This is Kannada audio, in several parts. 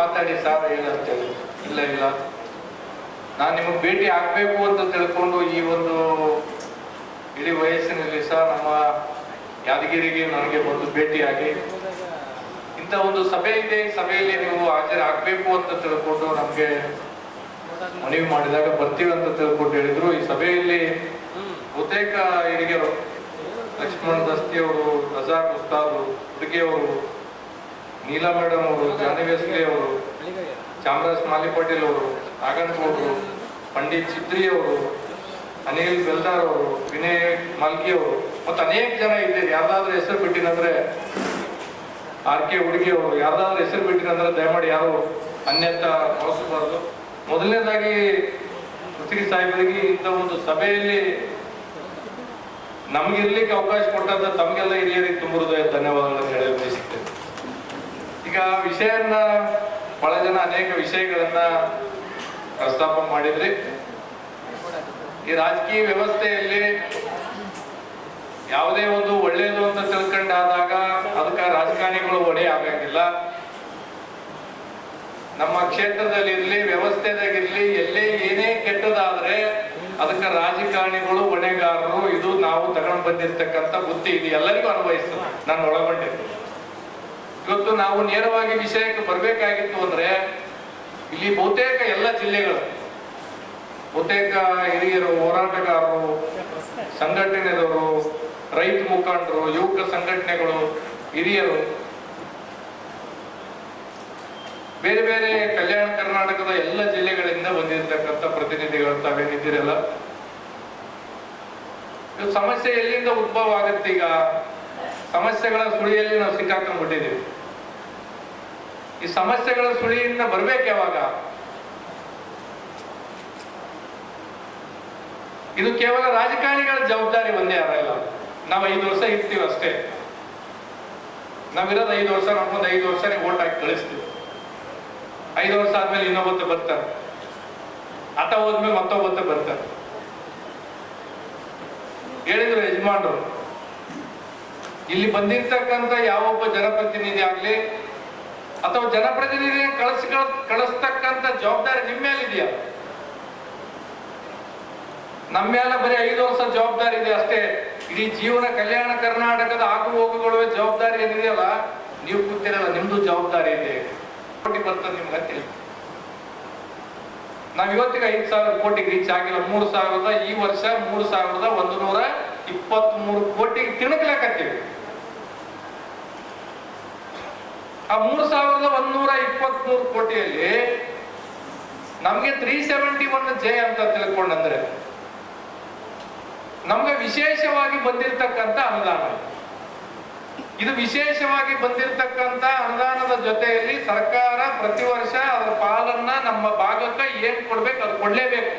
ಮಾತಾಡಿ ಸಾರ್ ಹೇಳಂತೇಳಿ. ಇಲ್ಲ ಇಲ್ಲ, ನಾನು ನಿಮಗೆ ಭೇಟಿ ಆಗ್ಬೇಕು ಅಂತ ತಿಳ್ಕೊಂಡು ಈ ಒಂದು ಇಡೀ ವಯಸ್ಸಿನಲ್ಲಿ ಸಹ ನಮ್ಮ ಯಾದಗಿರಿಗೆ ನನಗೆ ಒಂದು ಭೇಟಿಯಾಗಿ ಇಂಥ ಒಂದು ಸಭೆ ಇದೆ, ಸಭೆಯಲ್ಲಿ ನೀವು ಹಾಜರಾಗಬೇಕು ಅಂತ ತಿಳ್ಕೊಂಡು ನಮಗೆ ಮನವಿ ಮಾಡಿದಾಗ ಬರ್ತೀವಿ ಅಂತ ತಿಳ್ಕೊಂಡು ಹೇಳಿದ್ರು. ಈ ಸಭೆಯಲ್ಲಿ ಬಹುತೇಕ ಹಿರಿಯರು, ಲಕ್ಷ್ಮಣ್ ದಸ್ತಿ ಅವರು, ರಜಾಕ್ ಉಸ್ತಾದ್, ಹುಡುಗಿಯವರು, ನೀಲಾ ಮೇಡಮ್ ಅವರು, ಜಾನಿ ವೆಸ್ಲಿ ಅವರು, ಚಾಮರಾಜ್ ಮಾಲಿ ಪಾಟೀಲ್ ಅವರು, ನಾಗನಗೌಡರು, ಪಂಡಿತ್ ಚಿತ್ರಿ ಅವರು, ಅನಿಲ್ ಬೆಲ್ದಾರ್ ಅವರು, ವಿನಯ್ ಮಾಲ್ಕಿ ಅವರು ಮತ್ತು ಅನೇಕ ಜನ ಇದ್ದೀರಿ. ಯಾರ್ದಾದ್ರೂ ಹೆಸರು ಬಿಟ್ಟಿನಂದ್ರೆ ಆರ್ ಕೆ ಹುಡುಗಿ ಅವರು, ಯಾರ್ದಾದ್ರೂ ಹೆಸರು ಬಿಟ್ಟಿನಂದ್ರೆ ದಯಮಾಡಿ ಯಾರು ಅನ್ಯತ ಭಾವಿಸಬಾರ್ದು. ಮೊದಲನೇದಾಗಿ ಮುಸ್ರಿ ಸಾಹೇಬರಿಗೆ ಇಂಥ ಒಂದು ಸಭೆಯಲ್ಲಿ ನಮ್ಗಿರ್ಲಿಕ್ಕೆ ಅವಕಾಶ ಕೊಟ್ಟಂತ ತಮಗೆಲ್ಲ ಹಿರಿಯರಿಗೆ ತುಂಬ ಹೃದಯ ಧನ್ಯವಾದಗಳನ್ನು ಹೇಳಿ ಬಯಸುತ್ತೇನೆ. ಈಗ ವಿಷಯನ್ನ ಬಹಳ ಜನ ಅನೇಕ ವಿಷಯಗಳನ್ನ ಪ್ರಸ್ತಾಪ ಮಾಡಿದ್ರಿ. ಈ ರಾಜಕೀಯ ವ್ಯವಸ್ಥೆಯಲ್ಲಿ ಯಾವುದೇ ಒಂದು ಒಳ್ಳೆಯದು ಅಂತ ತಿಳ್ಕೊಂಡಾದಾಗ ಅದಕ್ಕೆ ರಾಜಕಾರಣಿಗಳು ಒಡೆ ಆಗಂಗಿಲ್ಲ. ನಮ್ಮ ಕ್ಷೇತ್ರದಲ್ಲಿ ಇರ್ಲಿ, ವ್ಯವಸ್ಥೆದಾಗಿರ್ಲಿ, ಎಲ್ಲೇ ಏನೇ ಕೆಟ್ಟದಾದ್ರೆ ಅದಕ್ಕೆ ರಾಜಕಾರಣಿಗಳು ಹೊಣೆಗಾರರು. ಇದು ನಾವು ತಗೊಂಡು ಬಂದಿರ್ತಕ್ಕಂಥ ಬುದ್ಧಿ, ಇದು ಎಲ್ಲರಿಗೂ ಅನ್ವಯಿಸ್ತದೆ, ನಾನು ಒಳಗೊಂಡಿದ್ದು. ಇವತ್ತು ನಾವು ನೇರವಾಗಿ ವಿಷಯಕ್ಕೆ ಬರಬೇಕಾಗಿತ್ತು ಅಂದ್ರೆ ಇಲ್ಲಿ ಬಹುತೇಕ ಎಲ್ಲ ಜಿಲ್ಲೆಗಳು, ಬಹುತೇಕ ಹಿರಿಯರು, ಹೋರಾಟಗಾರರು, ಸಂಘಟನೆದವರು, ರೈತ ಮುಖಂಡರು, ಯುವಕ ಸಂಘಟನೆಗಳು, ಹಿರಿಯರು, ಬೇರೆ ಬೇರೆ ಕಲ್ಯಾಣ ಕರ್ನಾಟಕದ ಎಲ್ಲ ಜಿಲ್ಲೆಗಳಿಂದ ಬಂದಿರತಕ್ಕಂಥ ಪ್ರತಿನಿಧಿಗಳು ತಾವೇನಿದ್ದೀರಲ್ಲ. ಸಮಸ್ಯೆ ಎಲ್ಲಿಂದ ಉದ್ಭವ ಆಗುತ್ತೆ? ಈಗ ಸಮಸ್ಯೆಗಳ ಸುಳಿಯಲ್ಲಿ ನಾವು ಸಿಕ್ಕಾಕೊಂಡ್ಬಿಟ್ಟಿದ್ದೀವಿ. ಈ ಸಮಸ್ಯೆಗಳ ಸುಳಿಯಿಂದ ಬರ್ಬೇಕು ಯಾವಾಗ? ಇದು ಕೇವಲ ರಾಜಕಾರಣಿಗಳ ಜವಾಬ್ದಾರಿ ಒಂದೇ ಅಲ್ಲ. ನಾವು 5 ವರ್ಷ ಇರ್ತೀವಿ ಅಷ್ಟೇ. ನಾವಿರೋದು 5 ವರ್ಷ, ನಮ್ಮೊಂದು 5 ವರ್ಷ ಓಟ್ ಹಾಕಿ ಕಳಿಸ್ತೀವಿ. 5 ವರ್ಷ ಆದ್ಮೇಲೆ ಇನ್ನೊಬ್ಬತ್ತು ಬರ್ತಾರೆ, ಆತ ಹೋದ್ಮೇಲೆ ಮತ್ತೊಬ್ಬತ್ತು ಬರ್ತಾರೆ. ಹೇಳಿದ್ರು ಯಜಮಾನ್ರು, ಇಲ್ಲಿ ಬಂದಿರ್ತಕ್ಕಂಥ ಯಾವೊಬ್ಬ ಜನಪ್ರತಿನಿಧಿ ಆಗ್ಲಿ ಅಥವಾ ಜನಪ್ರತಿನಿಧಿ ಕಳಿಸ್ತಕ್ಕಂಥ ಜವಾಬ್ದಾರಿ ನಿಮ್ಮ ಮೇಲಿದೆಯಾ? ನಮ್ಮ ಮೇಲೆ ಬರೀ 5 ವರ್ಷ ಜವಾಬ್ದಾರಿ ಇದೆ ಅಷ್ಟೇ. ಇಡೀ ಜೀವನ ಕಲ್ಯಾಣ ಕರ್ನಾಟಕದ ಆಗು ಹೋಗುಗಳ ಜವಾಬ್ದಾರಿ ಏನಿದೆಯಲ್ಲ, ನೀವು ಕೂತಿರಲ್ಲ, ನಿಮ್ದು ಜವಾಬ್ದಾರಿ ಇದೆ. ಕೋಟಿ ಬರ್ತದೆ ನಿಮ್ಗೆ ಅಂತೇಳಿ ನಾವ್ ಇವತ್ತಿಗೆ 5,000 ಕೋಟಿಗೆ ರೀಚ್ ಆಗಿಲ್ಲ. 3,000 ಈ ವರ್ಷ 3,123 ಕೋಟಿಗೆ ತಿಣಕ್ಲಾಕತ್ತೀವಿ. ಆ 3,123 ಕೋಟಿಯಲ್ಲಿ ನಮ್ಗೆ 371 ಜೆ ಅಂತ ತಿಳ್ಕೊಂಡ್ರೆ ನಮ್ಗೆ ವಿಶೇಷವಾಗಿ ಬಂದಿರತಕ್ಕಂಥ ಅನುದಾನ. ಇದು ವಿಶೇಷವಾಗಿ ಬಂದಿರತಕ್ಕಂಥ ಅನುದಾನದ ಜೊತೆಯಲ್ಲಿ ಸರ್ಕಾರ ಪ್ರತಿ ವರ್ಷ ಅದರ ಪಾಲನ್ನ ನಮ್ಮ ಭಾಗಕ್ಕೆ ಏನ್ ಕೊಡ್ಬೇಕು ಅದು ಕೊಡ್ಲೇಬೇಕು.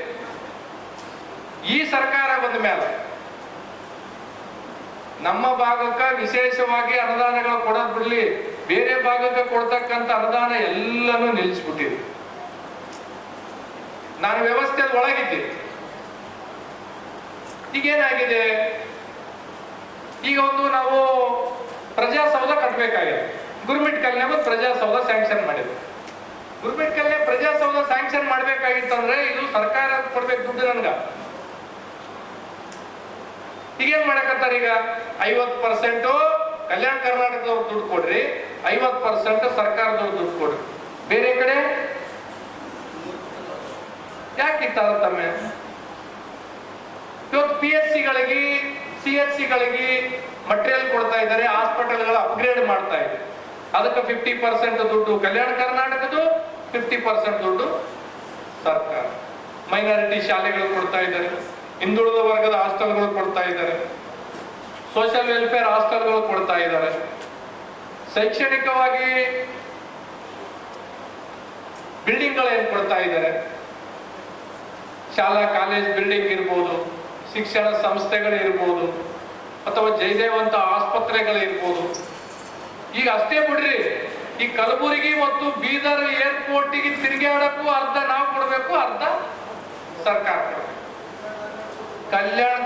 ಈ ಸರ್ಕಾರ ಬಂದ ಮೇಲೆ ನಮ್ಮ ಭಾಗಕ್ಕೆ ವಿಶೇಷವಾಗಿ ಅನುದಾನಗಳು ಕೊಡೋದ್ ಬಿಡ್ಲಿ, ಬೇರೆ ಭಾಗಕ್ಕೆ ಕೊಡ್ತಕ್ಕಂಥ ಅನುದಾನ ಎಲ್ಲನೂ ನಿಲ್ಲಿಸ್ಬಿಟ್ಟಿದೆ. ನಾನು ವ್ಯವಸ್ಥೆ ಒಳಗಿದ್ದೆ. ಈಗೇನಾಗಿದೆ? ಈಗ ಒಂದು ನಾವು ಪ್ರಜಾಸೌಧ ಕಟ್ಟಬೇಕಾಗಿದೆ. ಗುರುಮಿಟ್ ಕಲ್ಯಾಣ ಪ್ರಜಾಸೌಧ ಸ್ಯಾಂಕ್ಷನ್ ಮಾಡಿದ್ರು. ಗುರುಮಿಟ್ ಕಲ್ಯಾಣ ಪ್ರಜಾಸೌಧ ಸ್ಯಾಂಕ್ಷನ್ ಮಾಡ್ಬೇಕಾಗಿತ್ತಂದ್ರೆ ಇದು ಸರ್ಕಾರ ಕೊಡ್ಬೇಕು ದುಡ್ಡು ನನ್ಗ. ಈಗೇನ್ ಮಾಡಕತ್ತಾರ? ಈಗ 50% ಕಲ್ಯಾಣ ಕರ್ನಾಟಕದವ್ರು ದುಡ್ಡು ಕೊಡ್ರಿ, 50% ಸರ್ಕಾರದವ್ರು ದುಡ್ಡು ಕೊಡ್ರಿ. ಬೇರೆ ಕಡೆ ಯಾಕಿತ್ತಾರ ತಮ್ಮೆ? ಇವತ್ತು PSCಗಳಿಗೆ, CHCಗಳಿಗೆ ಮಟೀರಿಯಲ್ ಕೊಡ್ತಾ ಇದ್ದಾರೆ, ಹಾಸ್ಪಿಟಲ್ಗಳ ಅಪ್ಗ್ರೇಡ್ ಮಾಡ್ತಾ ಇದ್ದಾರೆ. ಅದಕ್ಕೆ 50% ದುಡ್ಡು ಕಲ್ಯಾಣ ಕರ್ನಾಟಕದ್ದು, 50% ದುಡ್ಡು ಸರ್ಕಾರ. ಮೈನಾರಿಟಿ ಶಾಲೆಗಳು ಕೊಡ್ತಾ ಇದ್ದಾರೆ, ಹಿಂದುಳಿದ ವರ್ಗದ ಹಾಸ್ಟೆಲ್ಗಳು ಕೊಡ್ತಾ ಇದ್ದಾರೆ, ಸೋಷಿಯಲ್ ವೆಲ್ಫೇರ್ ಹಾಸ್ಟೆಲ್ಗಳು ಕೊಡ್ತಾ ಇದ್ದಾರೆ. ಶೈಕ್ಷಣಿಕವಾಗಿ ಬಿಲ್ಡಿಂಗ್ಗಳು ಏನ್ ಕೊಡ್ತಾ ಇದ್ದಾರೆ, ಶಾಲಾ ಕಾಲೇಜ್ ಬಿಲ್ಡಿಂಗ್ ಇರ್ಬೋದು, ಶಿಕ್ಷಣ ಸಂಸ್ಥೆಗಳು ಇರ್ಬೋದು, ಅಥವಾ ಜಯದೇವಂತ ಆಸ್ಪತ್ರೆಗಳಿರ್ಬೋದು. ಈಗ ಅಷ್ಟೇ ಬಿಡ್ರಿ, ಈ ಕಲಬುರಗಿ ಮತ್ತು ಬೀದರ್ ಏರ್ಪೋರ್ಟಿಗೆ ತಿರುಗಾಡಕ್ಕೂ ಅರ್ಧ ನಾವು ಕೊಡ್ಬೇಕು, ಅರ್ಧ ಸರ್ಕಾರ ಕೊಡ್ಬೇಕು. ಕಲ್ಯಾಣ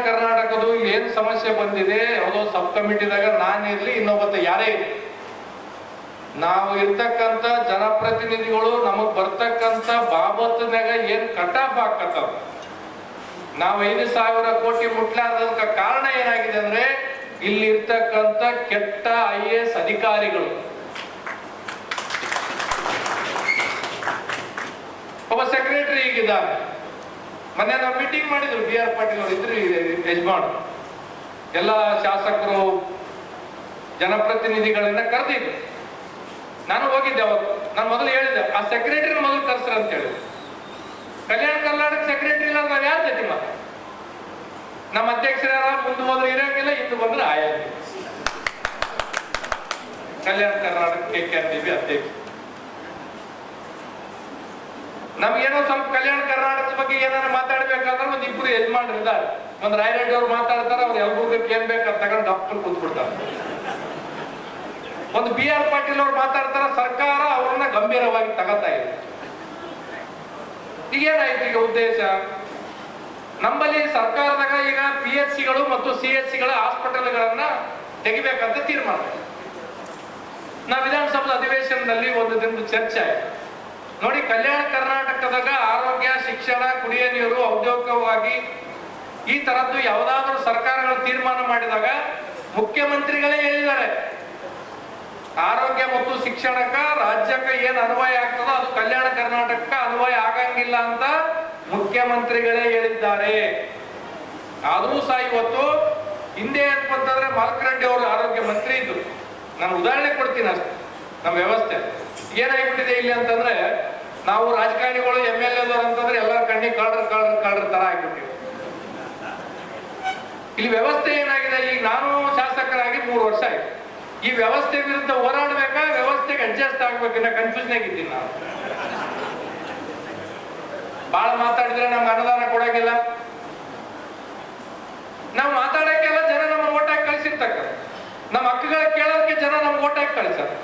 ಕರ್ನಾಟಕದ ಏನ್ ಸಮಸ್ಯೆ ಬಂದಿದೆ, ಯಾವುದೋ ಸಬ್ ಕಮಿಟಿದಾಗ ನಾನು ಇರ್ಲಿ, ಇನ್ನೊಬ್ಬತ್ತ ಯಾರೇ ಇರಲಿ, ನಾವು ಇರ್ತಕ್ಕಂಥ ಜನಪ್ರತಿನಿಧಿಗಳು ನಮಗ್ ಬರ್ತಕ್ಕಂಥ ಬಾಬತ್ನಾಗ ಏನ್ ಕಟಾಫ್ ಹಾಕತ್ತವ. ನಾವು 5,000 ಕೋಟಿ ಮುಟ್ಲಾರ್ದಕ್ಕ ಕಾರಣ ಏನಾಗಿದೆ ಅಂದ್ರೆ ಇಲ್ಲಿ ಇರ್ತಕ್ಕಂಥ ಕೆಟ್ಟ IAS ಅಧಿಕಾರಿಗಳು. ಒಬ್ಬ ಸೆಕ್ರೆಟರಿ ಈಗಿದ್ದಾರೆ. ಮೊನ್ನೆ ನಾವು ಮೀಟಿಂಗ್ ಮಾಡಿದ್ರು, BR ಪಾಟೀಲ್ ಅವರು ಇದ್ರು ಯಜಮಾನ್, ಎಲ್ಲ ಶಾಸಕರು ಜನಪ್ರತಿನಿಧಿಗಳನ್ನ ಕರೆದಿದ್ರು. ನಾನು ಹೋಗಿದ್ದೆ ಅವತ್ತು. ನಾನು ಮೊದಲು ಹೇಳಿದ್ದೆ ಆ ಸೆಕ್ರೆಟರಿ ಮೊದಲು ಕರ್ಸ್ರ ಅಂತ ಹೇಳಿದೆ. ಕಲ್ಯಾಣ ಕರ್ನಾಟಕ ಸೆಕ್ರೆಟರಿ ಇಲ್ಲ ನಾವ್ ಯಾರು ಜೊತೆ ಮಾತ್ರ ನಮ್ಮ ಅಧ್ಯಕ್ಷರ ಮುಂದೆ ಹೋದ್ರೆ ಇರಂಗಿಲ್ಲ, ಹಿಂದೆ ಬಂದ್ರೆ ಆಯಾಗಿ. ಕಲ್ಯಾಣ ಕರ್ನಾಟಕ KKRDB ಅಧ್ಯಕ್ಷ. ನಮ್ಗೇನೋ ಸ್ವಲ್ಪ ಕಲ್ಯಾಣ ಕರ್ನಾಟಕದ ಬಗ್ಗೆ ಏನಾದ್ರು ಮಾತಾಡ್ಬೇಕಾದ್ರೆ ಒಂದ್ ಇಬ್ರು ಯಜಮಾನ್ರು ಇದ್ದಾರೆ. ಒಂದ್ ರಾಯರೆಡ್ಡಿ ಅವ್ರು ಮಾತಾಡ್ತಾರೆ, ಅವ್ರು ಎಲ್ರಿಗೂ ಏನ್ ಬೇಕಾದ್ ತಗೊಂಡು ಡಾಕ್ಟರ್ ಕೂತ್ಬಿಡ್ತಾರೆ. ಒಂದು BR ಪಾಟೀಲ್ ಅವ್ರು ಮಾತಾಡ್ತಾರ, ಸರ್ಕಾರ ಅವ್ರನ್ನ ಗಂಭೀರವಾಗಿ ತಗೋತಾ ಇದೆ. ಈಗೇನಾಯ್ತು ಈಗ ಉದ್ದೇಶ? ನಮ್ಮಲ್ಲಿ ಸರ್ಕಾರದಾಗ ಈಗ PHCಗಳು ಮತ್ತು CHCಗಳ ಹಾಸ್ಪಿಟಲ್ಗಳನ್ನ ತೆಗಿಬೇಕಂತ ತೀರ್ಮಾನ. ನಾವು ವಿಧಾನಸಭಾ ಅಧಿವೇಶನದಲ್ಲಿ ಒಂದು ದಿನದ ಚರ್ಚೆ ಆಯ್ತು. ನೋಡಿ, ಕಲ್ಯಾಣ ಕರ್ನಾಟಕದಾಗ ಆರೋಗ್ಯ, ಶಿಕ್ಷಣ, ಕುಡಿಯ ನೀರು, ಔದ್ಯೋಗಿಕವಾಗಿ ಈ ತರದ್ದು ಯಾವುದಾದ್ರೂ ಸರ್ಕಾರಗಳು ತೀರ್ಮಾನ ಮಾಡಿದಾಗ ಮುಖ್ಯಮಂತ್ರಿಗಳೇ ಹೇಳಿದ್ದಾರೆ, ಆರೋಗ್ಯ ಮತ್ತು ಶಿಕ್ಷಣಕ್ಕ ರಾಜ್ಯಕ್ಕೆ ಏನ್ ಅನ್ವಯ ಆಗ್ತದೋ ಅದು ಕಲ್ಯಾಣ ಕರ್ನಾಟಕಕ್ಕೆ ಅನ್ವಯ ಆಗಂಗಿಲ್ಲ ಅಂತ ಮುಖ್ಯಮಂತ್ರಿಗಳೇ ಹೇಳಿದ್ದಾರೆ. ಆದ್ರೂ ಸಹ ಇವತ್ತು ಹಿಂದೆ ಅಂತಂದ್ರೆ ಮಾಲ್ಕರೆಡ್ಡಿ ಅವರು ಆರೋಗ್ಯ ಮಂತ್ರಿ ಇದ್ರು. ನಾನು ಉದಾಹರಣೆ ಕೊಡ್ತೀನಿ ಅಷ್ಟೇ. ನಮ್ಮ ವ್ಯವಸ್ಥೆ ಏನಾಗ್ಬಿಟ್ಟಿದೆ ಇಲ್ಲಿ ಅಂತಂದ್ರೆ, ನಾವು ರಾಜಕಾರಣಿಗಳು MLA ಅಂತಂದ್ರೆ ಎಲ್ಲರ ಕಣ್ಣಿಗೆ ಕಾಳ್ರ ತರ ಆಗ್ಬಿಟ್ಟಿವಿ. ಇಲ್ಲಿ ವ್ಯವಸ್ಥೆ ಏನಾಗಿದೆ, ಈಗ ನಾನು ಶಾಸಕರಾಗಿ 3 ವರ್ಷ ಆಯ್ತು. ಈ ವ್ಯವಸ್ಥೆ ವಿರುದ್ಧ ಹೋರಾಡ್ಬೇಕಾ, ವ್ಯವಸ್ಥೆಗೆ ಅಡ್ಜಸ್ಟ್ ಆಗ್ಬೇಕನ್ನ ಕನ್ಫ್ಯೂಷನ್ ಆಗಿದ್ದೀನಿ ನಾನು. ಬಹಳ ಮಾತಾಡಿದ್ರೆ ನಮ್ಗೆ ಅನುದಾನ ಕೊಡಂಗಿಲ್ಲ. ನಾವು ಮಾತಾಡಕ್ಕೆಲ್ಲ ಜನ ನಮ್ಮ ಓಟ್ ಹಾಕಿ ಕಳಿಸಿರ್ತಕ್ಕ, ನಮ್ಮ ಹಕ್ಕುಗಳ ಕೇಳೋದಕ್ಕೆ ಜನ ನಮ್ಗೆ ಓಟ್ ಹಾಕಿ ಕಳಿಸ್ತಾರೆ.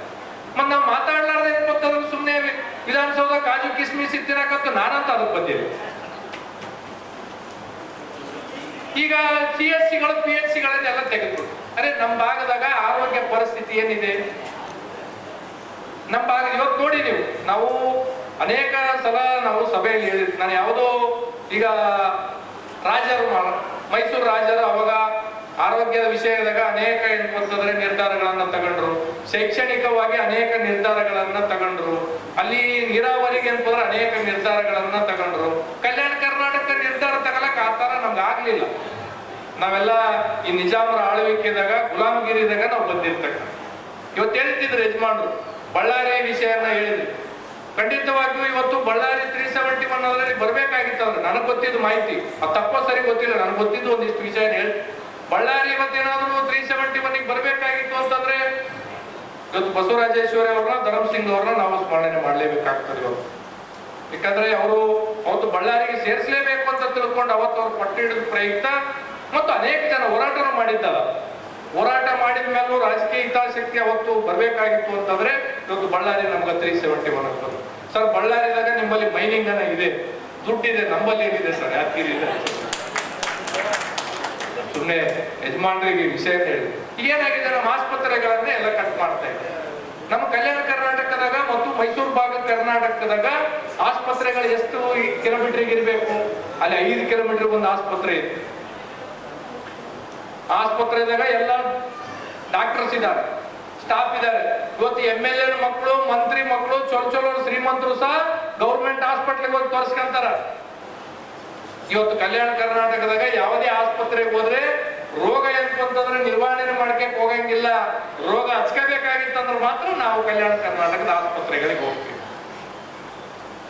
ಮತ್ ನಾವು ಮಾತಾಡ್ಲಾರ್ದೆ ಗೊತ್ತಾದ್ರು ಸುಮ್ಮನೆ ವಿಧಾನಸೌಧ ಕಾಜು ಕಿಸ್ಮಿಸ್ ತಿನ್ನಕಂತ ನಾನಂತ ಅದಕ್ಕೆ ಬಂದಿಲ್ಲ. ಈಗ CHCಗಳು PHCಗಳನ್ನೆಲ್ಲ ತೆಗೆದು, ಅರೆ ನಮ್ಮ ಭಾಗದಾಗ ಆರೋಗ್ಯ ಪರಿಸ್ಥಿತಿ ಏನಿದೆ, ನಮ್ಮ ಭಾಗ ಇವತ್ತು ನೋಡಿ ನೀವು, ನಾವು ಅನೇಕ ಸಲ ನಾವು ಸಭೆಯಲ್ಲಿ ಹೇಳಿದ್ವಿ. ನಾನು ಯಾವುದೋ ಈಗ ರಾಜರು ಮೈಸೂರು ರಾಜರು ಅವಾಗ ಆರೋಗ್ಯದ ವಿಷಯದಾಗ ಅನೇಕ ಏನ್ಪಂತಂದ್ರೆ ನಿರ್ಧಾರಗಳನ್ನ ತಗೊಂಡ್ರು, ಶೈಕ್ಷಣಿಕವಾಗಿ ಅನೇಕ ನಿರ್ಧಾರಗಳನ್ನ ತಗೊಂಡ್ರು, ಅಲ್ಲಿ ನೀರಾವರಿಗೆ ಅಂತಂದ್ರೆ ಅನೇಕ ನಿರ್ಧಾರಗಳನ್ನ ತಗೊಂಡ್ರು. ಕಲ್ಯಾಣ ಕರ್ನಾಟಕ ನಿರ್ಧಾರ ತಗೊಳಕ್ ಆತರ ನಮ್ಗೆ ಆಗ್ಲಿಲ್ಲ. ನಾವೆಲ್ಲ ಈ ನಿಜಾಮರ ಆಳ್ವಿಕೆದಾಗ ಗುಲಾಮಗಿರಿದಾಗ ನಾವು ಬಂದಿರ್ತಕ್ಕ. ಇವತ್ತು ಹೇಳ್ತಿದ್ರು ಯಜಮಾನ್ರು, ಬಳ್ಳಾರಿ ವಿಷಯನ ಹೇಳಿದ್ರು. ಖಂಡಿತವಾಗಿಯೂ ಇವತ್ತು ಬಳ್ಳಾರಿ 371 ಅದರಲ್ಲಿ ಬರ್ಬೇಕಾಗಿತ್ತು. ಅಂದ್ರೆ ನನಗೆ ಗೊತ್ತಿದ್ದು ಮಾಹಿತಿ, ಅದು ತಪ್ಪೋ ಸರಿ ಗೊತ್ತಿಲ್ಲ, ನನಗೆ ಗೊತ್ತಿದ್ದು ಒಂದಿಷ್ಟು ವಿಷಯ ಹೇಳಿ, ಬಳ್ಳಾರಿ ಇವತ್ತೇನಾದ್ರು 371 ಬರ್ಬೇಕಾಗಿತ್ತು ಅಂತಂದ್ರೆ ಇವತ್ತು ಬಸವರಾಜೇಶ್ವರಿ ಅವ್ರನ್ನ, ಧರ್ಮಸಿಂಗ್ ಅವ್ರನ್ನ ನಾವು ಸ್ಮರಣೆ ಮಾಡ್ಲೇಬೇಕಾಗ್ತದೆ ಇವತ್ತು. ಯಾಕಂದ್ರೆ ಅವತ್ತು ಬಳ್ಳಾರಿಗೆ ಸೇರಿಸಲೇಬೇಕು ಅಂತ ತಿಳ್ಕೊಂಡು ಅವತ್ತು ಅವ್ರು ಪಟ್ಟು ಹಿಡಿದ ಪ್ರಯುಕ್ತ ಮತ್ತು ಅನೇಕ ಜನ ಹೋರಾಟನೂ ಮಾಡಿದ್ದಲ್ಲ. ಹೋರಾಟ ಮಾಡಿದ ಮೇಲೂ ರಾಜಕೀಯ ಹಿತಾಸಕ್ತಿ ಅವತ್ತು ಬರ್ಬೇಕಾಗಿತ್ತು ಅಂತಂದ್ರೆ ಇವತ್ತು ಬಳ್ಳಾರಿ ನಮ್ಗೆ 371 ಆಗ್ತದೆ. ಸರ್, ಬಳ್ಳಾರಿದಾಗ ನಿಮ್ಮಲ್ಲಿ ಮೈನಿಂಗ್ ಅನ್ನ ಇದೆ, ದುಡ್ಡಿದೆ, ನಮ್ಮಲ್ಲಿ ಏನಿದೆ ಸರ್? ಯಾದಗಿರಿ ಇದೆ. ಸುಮ್ಮನೆ ಯಜಮಾನ್ರಿಗೆ ವಿಷಯ ಹೇಳಿ ಏನಾಗಿದೆ, ನಮ್ಮ ಆಸ್ಪತ್ರೆಗಳನ್ನೇ ಎಲ್ಲ ಕಟ್ ಮಾಡ್ತಾ ಇದೆ. ನಮ್ಮ ಕಲ್ಯಾಣ ಕರ್ನಾಟಕದಾಗ ಮತ್ತು ಮೈಸೂರು ಭಾಗ ಕರ್ನಾಟಕದಾಗ ಆಸ್ಪತ್ರೆಗಳು ಎಷ್ಟು ಕಿಲೋಮೀಟರ್ಗೆ ಇರಬೇಕು? ಅಲ್ಲಿ 5 ಕಿಲೋಮೀಟರ್ ಒಂದು ಆಸ್ಪತ್ರೆ ಇದೆ. ಆಸ್ಪತ್ರೆದಾಗ ಎಲ್ಲ ಡಾಕ್ಟರ್ಸ್ ಇದ್ದಾರೆ, ಸ್ಟಾಫ್ ಇದ್ದಾರೆ. ಇವತ್ತು MLA ಮಕ್ಕಳು, ಮಂತ್ರಿ ಮಕ್ಕಳು, ಚೊಲೋ ಶ್ರೀಮಂತರು ಸಹ ಗೌರ್ಮೆಂಟ್ ಹಾಸ್ಪಿಟ್ಲಿಗೆ ಹೋಗಿ ತೋರಿಸ್ಕೊಂತಾರ. ಇವತ್ತು ಕಲ್ಯಾಣ ಕರ್ನಾಟಕದಾಗ ಯಾವುದೇ ಆಸ್ಪತ್ರೆಗೆ ಹೋದ್ರೆ ರೋಗ ಅಂತಂದ್ರೆ ನಿರ್ವಹಣೆ ಮಾಡ್ಕಕ್ ಹೋಗಂಗಿಲ್ಲ. ರೋಗ ಹಚ್ಕೋಬೇಕಾಗಿತ್ತಂದ್ರೆ ಮಾತ್ರ ನಾವು ಕಲ್ಯಾಣ ಕರ್ನಾಟಕದ ಆಸ್ಪತ್ರೆಗಳಿಗೆ ಹೋಗ್ತೀವಿ.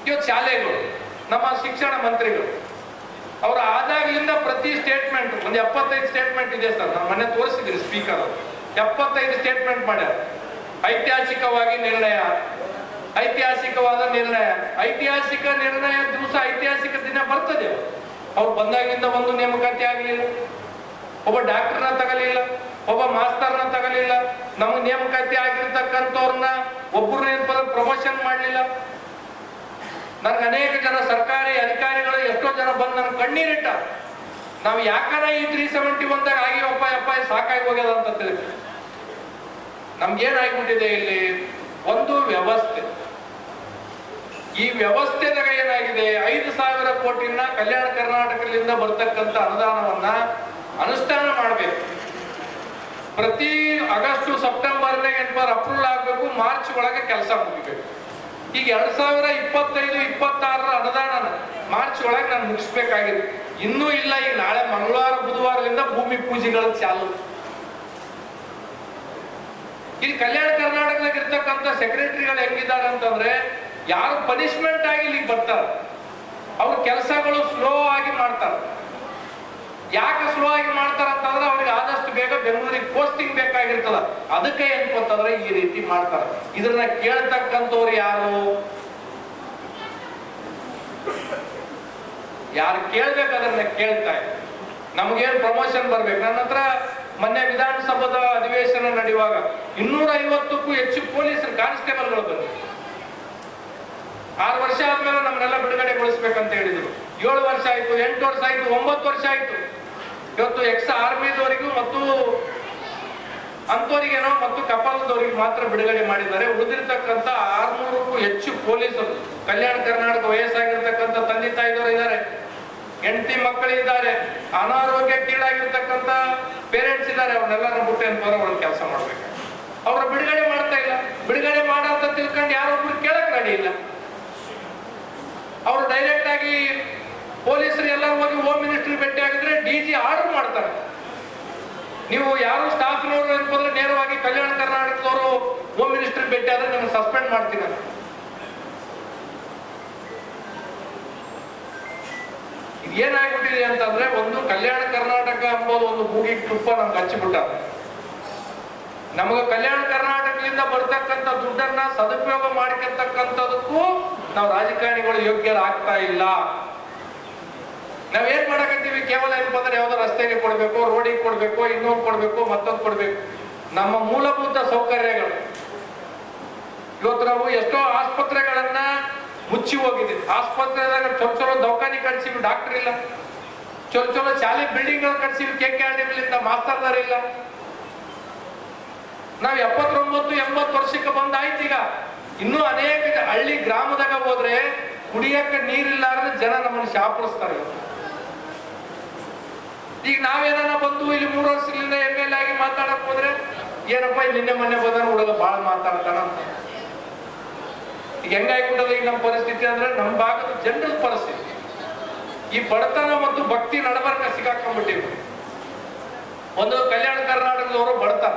ಇವತ್ತು ಶಾಲೆಗಳು, ನಮ್ಮ ಶಿಕ್ಷಣ ಮಂತ್ರಿಗಳು ಅವರ ಆದಾಗ್ಲಿಂದ ಪ್ರತಿ ಸ್ಟೇಟ್ಮೆಂಟ್ ಒಂದು 75 ಸ್ಟೇಟ್ಮೆಂಟ್ ಇದೆ ಸರ್. ನಾನು ಮೊನ್ನೆ ತೋರಿಸಿದ್ದೀನಿ ಸ್ಪೀಕರ್ ಅವರು. 75 ಸ್ಟೇಟ್ಮೆಂಟ್ ಮಾಡ್ಯಾರ. ಐತಿಹಾಸಿಕವಾಗಿ ನಿರ್ಣಯ, ಐತಿಹಾಸಿಕವಾದ ನಿರ್ಣಯ, ಐತಿಹಾಸಿಕ ನಿರ್ಣಯ ದಿವಸ ಐತಿಹಾಸಿಕ ದಿನ ಬರ್ತದೆ. ಅವ್ರು ಬಂದಾಗಿಂದ ಒಂದು ನೇಮಕಾತಿ ಆಗ್ಲಿಲ್ಲ, ಒಬ್ಬ ಡಾಕ್ಟರ್ನ ತಗಲಿಲ್ಲ, ಒಬ್ಬ ಮಾಸ್ತರ್ನ ತಗಲಿಲ್ಲ, ನಮಗೆ ನೇಮಕಾತಿ ಆಗಿರ್ತಕ್ಕಂಥವ್ರನ್ನ ಒಬ್ಬರನ್ನ ಪ್ರಮೋಷನ್ ಮಾಡಲಿಲ್ಲ. ನನ್ಗೆ ಅನೇಕ ಜನ ಸರ್ಕಾರಿ ಅಧಿಕಾರಿಗಳು ಎಷ್ಟೋ ಜನ ಬಂದು ನನ್ ಕಣ್ಣೀರಿಟ್ಟ. ನಾವು ಯಾಕಂದ್ರೆ ಈ 371 ಆಗಿವಪ್ಪ ಸಾಕಾಗಿ ಹೋಗ್ಯದ ಅಂತ ತಿಳ್ಕೊ. ನಮ್ಗೇನಾಗ್ಬಿಟ್ಟಿದೆ, ಇಲ್ಲಿ ವ್ಯವಸ್ಥೆ. ಈ ವ್ಯವಸ್ಥೆದಾಗ ಏನಾಗಿದೆ, 5,000 ಕೋಟಿನ ಕಲ್ಯಾಣ ಕರ್ನಾಟಕದಿಂದ ಬರ್ತಕ್ಕಂಥ ಅನುದಾನವನ್ನ ಅನುಷ್ಠಾನ ಮಾಡಬೇಕು. ಪ್ರತಿ ಆಗಸ್ಟ್ ಸೆಪ್ಟೆಂಬರ್ನಾಗ ಅಪ್ರೂವಲ್ ಆಗಬೇಕು, ಮಾರ್ಚ್ ಒಳಗೆ ಕೆಲಸ ಮುಗಿಬೇಕು. ಈಗ 2025-26 ಅನುದಾನ ಮಾರ್ಚ್ ಒಳಗೆ ನಾನು ಮುಗಿಸ್ಬೇಕಾಗಿದೆ. ಇನ್ನೂ ಇಲ್ಲ. ಈಗ ನಾಳೆ ಮಂಗಳವಾರ ಬುಧವಾರದಿಂದ ಭೂಮಿ ಪೂಜೆಗಳು ಚಾಲು. ಇಲ್ಲಿ ಕಲ್ಯಾಣ ಕರ್ನಾಟಕದಾಗ ಇರ್ತಕ್ಕಂಥ ಸೆಕ್ರೆಟರಿಗಳು ಹೆಂಗಿದ್ದಾರೆ ಅಂತಂದ್ರೆ, ಯಾರು ಪನಿಷ್ಮೆಂಟ್ ಆಗಿ ಇಲ್ಲಿಗೆ ಬರ್ತಾರೆ ಅವ್ರ ಕೆಲಸಗಳು ಸ್ಲೋ ಆಗಿ ಮಾಡ್ತಾರೆ. ಯಾಕೆ ಸ್ಲೋ ಆಗಿ ಮಾಡ್ತಾರ ಅಂತಂದ್ರೆ, ಅವ್ರಿಗೆ ಆದಷ್ಟು ಬೇಗ ಬೆಂಗಳೂರಿಗೆ ಪೋಸ್ಟಿಂಗ್ ಬೇಕಾಗಿರ್ತದ. ಅದಕ್ಕೆ ಏನ್ಪಂತಂದ್ರೆ ಈ ರೀತಿ ಮಾಡ್ತಾರೆ. ಇದನ್ನ ಕೇಳ್ತಕ್ಕಂಥವ್ರು ಯಾರು ಕೇಳ್ಬೇಕು, ಅದನ್ನ ಕೇಳ್ತಾ ಇದ್ದಾರೆ. ನಮಗೇನು ಪ್ರಮೋಷನ್ ಬರ್ಬೇಕು. ನನ್ನ ಹತ್ರ ಮೊನ್ನೆ ವಿಧಾನಸಭಾದ ಅಧಿವೇಶನ ನಡೆಯುವಾಗ 250ಕ್ಕೂ ಹೆಚ್ಚು ಪೊಲೀಸರು ಕಾನ್ಸ್ಟೇಬಲ್ಗಳು ಬಂದರು. 6 ವರ್ಷ ಆದ್ಮೇಲೆ ನಮ್ಮನ್ನೆಲ್ಲ ಬಿಡುಗಡೆಗೊಳಿಸ್ಬೇಕಂತ ಹೇಳಿದ್ರು. 7 ವರ್ಷ ಆಯ್ತು, 8 ವರ್ಷ ಆಯ್ತು, 9 ವರ್ಷ ಆಯ್ತು. ಇವತ್ತು ಎಕ್ಸ್ ಆರ್ಮಿದವರಿಗೂ ಮತ್ತು ಅಂತವರಿಗೇನೋ ಮತ್ತು ಕಪಾಲದವರಿಗೆ ಮಾತ್ರ ಬಿಡುಗಡೆ ಮಾಡಿದ್ದಾರೆ. ಉಳಿದಿರ್ತಕ್ಕಂಥ 600ಕ್ಕೂ ಹೆಚ್ಚು ಪೊಲೀಸರು, ಕಲ್ಯಾಣ ಕರ್ನಾಟಕ ವಯಸ್ಸಾಗಿರ್ತಕ್ಕಂಥ ತಂದೆ ತಾಯಿದವರು ಇದ್ದಾರೆ, ಹೆಂಡತಿ ಮಕ್ಕಳಿದ್ದಾರೆ, ಅನಾರೋಗ್ಯಕ್ಕೀಡಾಗಿರ್ತಕ್ಕಂಥ ಪೇರೆಂಟ್ಸ್ ಇದ್ದಾರೆ. ಅವ್ರನ್ನೆಲ್ಲರ ಬಿಟ್ಟು ಏನಪ್ಪ ಅವ್ರ ಕೆಲಸ ಮಾಡ್ಬೇಕು. ಅವ್ರ ಬಿಡುಗಡೆ ಮಾಡ್ತಾ ಇಲ್ಲ. ಬಿಡುಗಡೆ ಮಾಡಂತ ತಿಳ್ಕೊಂಡು ಯಾರೊಬ್ರು ಕೇಳಕ್ ರೆಡಿ ಇಲ್ಲ. ಅವರು ಡೈರೆಕ್ಟ್ ಆಗಿ ಪೊಲೀಸರು ಎಲ್ಲ ಹೋಗಿ ಹೋಮ್ ಮಿನಿಸ್ಟ್ರಿ ಭೇಟಿ ಆಗಿದ್ರೆ DG ಆರ್ಡರ್ ಮಾಡ್ತಾರೆ. ನೀವು ಯಾರು ಸ್ಟಾಫ್ನವರು ಅಂತಂದ್ರೆ ನೇರವಾಗಿ ಕಲ್ಯಾಣ ಕರ್ನಾಟಕದವರು ಹೋಮ್ ಮಿನಿಸ್ಟ್ರಿ ಭೇಟಿ ಆದ್ರೆ ನಿಮ್ಗೆ ಸಸ್ಪೆಂಡ್ ಮಾಡ್ತೀನಿ ಅಂತ. ಏನಾಗ್ಬಿಟ್ಟಿದೆ ಅಂತಂದ್ರೆ, ಒಂದು ಕಲ್ಯಾಣ ಕರ್ನಾಟಕ ಎಂಬುದು ಒಂದು ಮೂಗಿಗೆ ತುಪ್ಪ ನಮ್ಗೆ ಹಚ್ಚಿಬಿಟ್ಟ. ನಮಗೆ ಕಲ್ಯಾಣ ಕರ್ನಾಟಕದಿಂದ ಬರ್ತಕ್ಕಂಥ ದುಡ್ಡನ್ನ ಸದುಪಯೋಗ ಮಾಡ್ಕೊತಕ್ಕಂಥದಕ್ಕೂ ನಾವು ರಾಜಕಾರಣಿಗಳು ಯೋಗ್ಯರಾಗ್ತಾ ಇಲ್ಲ. ನಾವೇನ್ ಮಾಡಕತ್ತೀವಿ, ಕೇವಲ ಏನಪ್ಪ ಅಂದ್ರೆ ಯಾವ್ದೋ ರಸ್ತೆಗೆ ಕೊಡ್ಬೇಕು, ರೋಡಿಗೆ ಕೊಡ್ಬೇಕು, ಇನ್ನೊಂದು ಕೊಡ್ಬೇಕು, ಮತ್ತೊಂದು ಕೊಡ್ಬೇಕು. ನಮ್ಮ ಮೂಲಭೂತ ಸೌಕರ್ಯಗಳು ಇವತ್ತು ನಾವು ಎಷ್ಟೋ ಆಸ್ಪತ್ರೆಗಳನ್ನ ಮುಚ್ಚಿ ಹೋಗಿದೆ. ಆಸ್ಪತ್ರೆದಾಗ ಚಲೋ ದವಾಖಾನೆ ಕಟ್ಸಿವಿ, ಡಾಕ್ಟರ್ ಇಲ್ಲ. ಚಲೋ ಶಾಲೆ ಬಿಲ್ಡಿಂಗ್ ಗಳು ಕಟ್ಸಿವಿ, KKRDBಲಿಂದ ಮಾಸ್ತರ್ದಾರ ಇಲ್ಲ. ನಾವ್ 79-80 ವರ್ಷಕ್ಕೆ ಬಂದಾಯ್ತು. ಈಗ ಇನ್ನೂ ಅನೇಕ ಹಳ್ಳಿ ಗ್ರಾಮದಾಗ ಹೋದ್ರೆ ಕುಡಿಯಕ್ಕೆ ನೀರಿಲ್ಲಾರ್ದೆ ಜನ ನಮ್ಮನ್ನು ಶಾಪಿಸ್ತಾರೆ. ಈಗ ನಾವೇನ ಬಂದು ಇಲ್ಲಿ 3 ವರ್ಷದಿಂದ MLA ಆಗಿ ಮಾತಾಡಕ್ ಹೋದ್ರೆ, ಏನಪ್ಪ ನಿನ್ನೆ ಮೊನ್ನೆ ಬಂದ ಹುಡುಗ ಬಾಳ ಮಾತಾಡ್ತಾನ ಅಂತ. ಈಗ ಹೆಂಗಾಗ್ಬಿಟ್ಟದ ಈಗ ನಮ್ಮ ಪರಿಸ್ಥಿತಿ ಅಂದ್ರೆ, ನಮ್ಮ ಭಾಗದ ಜನರ ಪರಿಸ್ಥಿತಿ ಈ ಬಡತನ ಮತ್ತು ಭಕ್ತಿ ನಡಬರ್ಕ ಸಿಗಾಕೊಂಡ್ಬಿಟ್ಟಿವಿ. ಒಂದು ಕಲ್ಯಾಣ ಕರ್ನಾಟಕದವರು ಬಡತನ,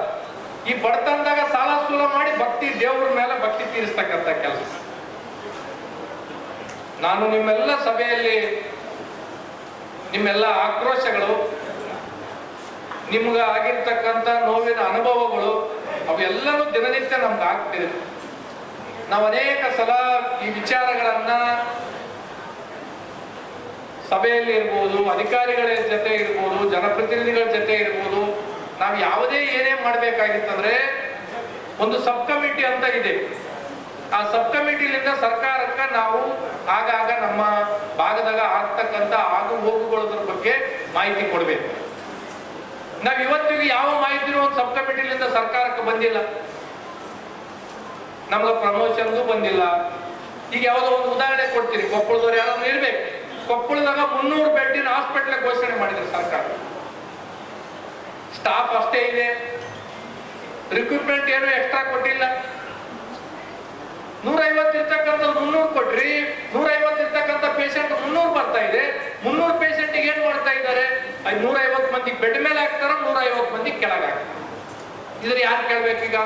ಈ ಬಡತನದಾಗ ಸಾಲ ಸೂಲ ಮಾಡಿ ಭಕ್ತಿ ದೇವ್ರ ಮೇಲೆ ಭಕ್ತಿ ತೀರಿಸ್ತಕ್ಕಂಥ ಕೆಲಸ. ನಾನು ನಿಮ್ಮೆಲ್ಲ ಸಭೆಯಲ್ಲಿ ನಿಮ್ಮೆಲ್ಲ ಆಕ್ರೋಶಗಳು, ನಿಮ್ಗೆ ಆಗಿರ್ತಕ್ಕಂಥ ನೋವಿನ ಅನುಭವಗಳು ಅವೆಲ್ಲನೂ ದಿನನಿತ್ಯ ನಮ್ಗೆ ಆಗ್ತಿದೆ. ನಾವು ಅನೇಕ ಸಲ ಈ ವಿಚಾರಗಳನ್ನ ಸಭೆಯಲ್ಲಿ ಇರ್ಬೋದು, ಅಧಿಕಾರಿಗಳ ಜೊತೆ ಇರ್ಬೋದು, ಜನಪ್ರತಿನಿಧಿಗಳ ಜೊತೆ ಇರ್ಬೋದು, ನಾವು ಯಾವುದೇ ಏನೇ ಮಾಡ್ಬೇಕಾಗಿತ್ತಂದ್ರೆ ಒಂದು ಸಬ್ ಕಮಿಟಿ ಅಂತ ಇದೆ. ಆ ಸಬ್ ಕಮಿಟಿಲಿಂದ ಸರ್ಕಾರಕ್ಕೆ ನಾವು ಆಗಾಗ ನಮ್ಮ ಭಾಗದಾಗ ಆಗ್ತಕ್ಕಂಥ ಆಗು ಹೋಗುಗಳ ಬಗ್ಗೆ ಮಾಹಿತಿ ಕೊಡ್ಬೇಕು. ನಾವ್ ಇವತ್ತಿಗೆ ಯಾವ ಮಾಹಿತಿನೂ ಒಂದು ಸಬ್ ಕಮಿಟಿಲಿಂದ ಸರ್ಕಾರಕ್ಕೆ ಬಂದಿಲ್ಲ. ನಮ್ಗೆ ಪ್ರಮೋಷನ್ಗೂ ಬಂದಿಲ್ಲ. ಈಗ ಯಾವುದೋ ಒಂದು ಉದಾಹರಣೆ ಕೊಡ್ತೀನಿ. ಕೊಪ್ಪಳದವ್ರು ಯಾರಾದ್ರೂ ಇರ್ಬೇಕು. ಕೊಪ್ಪಳದಾಗ 300 ಬೆಡ್ಡಿನ ಹಾಸ್ಪಿಟಲ್ ಘೋಷಣೆ ಮಾಡಿದ್ರು ಸರ್ಕಾರ. ಸ್ಟಾಫ್ ಅಷ್ಟೇ ಇದೆ, ರಿಕ್ರೂಟ್ಮೆಂಟ್ ಏನು ಎಕ್ಸ್ಟ್ರಾ ಕೊಟ್ಟಿಲ್ಲ. 150 ಇರ್ತಕ್ಕಂಥ 300 ಕೊಟ್ರಿ, 150 ಇರ್ತಕ್ಕಂಥ ಪೇಷಂಟ್ 300 ಬರ್ತಾ ಇದೆ. 300 ಪೇಷಂಟ್ ಏನ್ ಮಾಡ್ತಾ ಇದ್ದಾರೆ, 150 ಮಂದಿ ಬೆಡ್ ಮೇಲೆ ಹಾಕ್ತಾರ, 150 ಮಂದಿ ಕೆಳಗೆ ಹಾಕ್ತಾರೆ. ಇದ್ರ ಯಾರು ಕೇಳ್ಬೇಕೀಗ?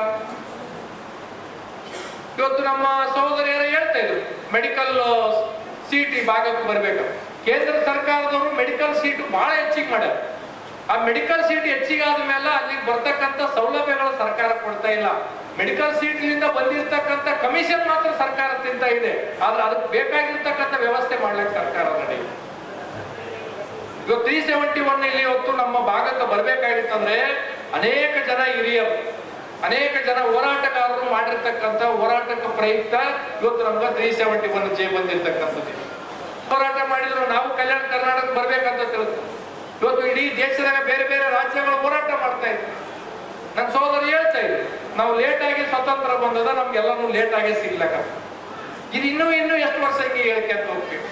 ಇವತ್ತು ನಮ್ಮ ಸಹೋದರಿಯರು ಹೇಳ್ತಾ ಇದ್ರು ಮೆಡಿಕಲ್ ಸೀಟ್ ಈ ಭಾಗಕ್ಕೆ ಬರ್ಬೇಕು. ಕೇಂದ್ರ ಸರ್ಕಾರದವರು ಮೆಡಿಕಲ್ ಸೀಟ್ ಬಹಳ ಹೆಚ್ಚಿಗೆ ಮಾಡ್ಯಾರ. ಆ ಮೆಡಿಕಲ್ ಸೀಟ್ ಹೆಚ್ಚಿಗೆ ಆದ್ಮೇಲೆ ಅಲ್ಲಿಗೆ ಬರ್ತಕ್ಕಂಥ ಸೌಲಭ್ಯಗಳು ಸರ್ಕಾರ ಕೊಡ್ತಾ ಇಲ್ಲ. ಮೆಡಿಕಲ್ ಸೀಟ್ಲಿಂದ ಬಂದಿರತಕ್ಕಂಥ ಕಮಿಷನ್ ಮಾತ್ರ ಸರ್ಕಾರ ತಿಂತ ಇದೆ. ಆದ್ರೆ ಅದಕ್ಕೆ ಬೇಕಾಗಿರ್ತಕ್ಕಂಥ ವ್ಯವಸ್ಥೆ ಮಾಡ್ಲಿಕ್ಕೆ ಸರ್ಕಾರ ನಡೆಯುತ್ತೆ. ಇವತ್ತು 371 ಇಲ್ಲಿ ಇವತ್ತು ನಮ್ಮ ಭಾಗಕ್ಕೆ ಬರ್ಬೇಕಾಗಿತ್ತಂದ್ರೆ ಅನೇಕ ಜನ ಹಿರಿಯರು, ಅನೇಕ ಜನ ಹೋರಾಟಗಾರರು ಮಾಡಿರ್ತಕ್ಕಂಥ ಹೋರಾಟಕ್ಕೆ ಪ್ರಯುಕ್ತ ಇವತ್ತು ನಮ್ಗೆ 371 ಬಂದಿರ್ತಕ್ಕಂಥದ್ದು. ಹೋರಾಟ ಮಾಡಿದ್ರು ನಾವು ಕಲ್ಯಾಣ ಕರ್ನಾಟಕ ಬರ್ಬೇಕಂತ ತಿಳಿದು ಇವತ್ತು ಇಡೀ ದೇಶದಾಗ ಬೇರೆ ಬೇರೆ ರಾಜ್ಯಗಳು ಹೋರಾಟ ಮಾಡ್ತಾ ಇದ್ರು. ನನ್ನ ಸಹೋದರಿ ಹೇಳ್ತಾ ಇದ್ರು ನಾವು ಲೇಟಾಗಿ ಸ್ವತಂತ್ರ ಬಂದದ, ನಮ್ಗೆಲ್ಲನೂ ಲೇಟಾಗಿ ಸಿಗ್ಲಕ್ಕ. ಇದು ಇನ್ನೂ ಎಷ್ಟು ವರ್ಷ ಹಿಂಗೆ ಹೇಳಿಕೆ ಅಂತ ಹೋಗ್ತೀವಿ.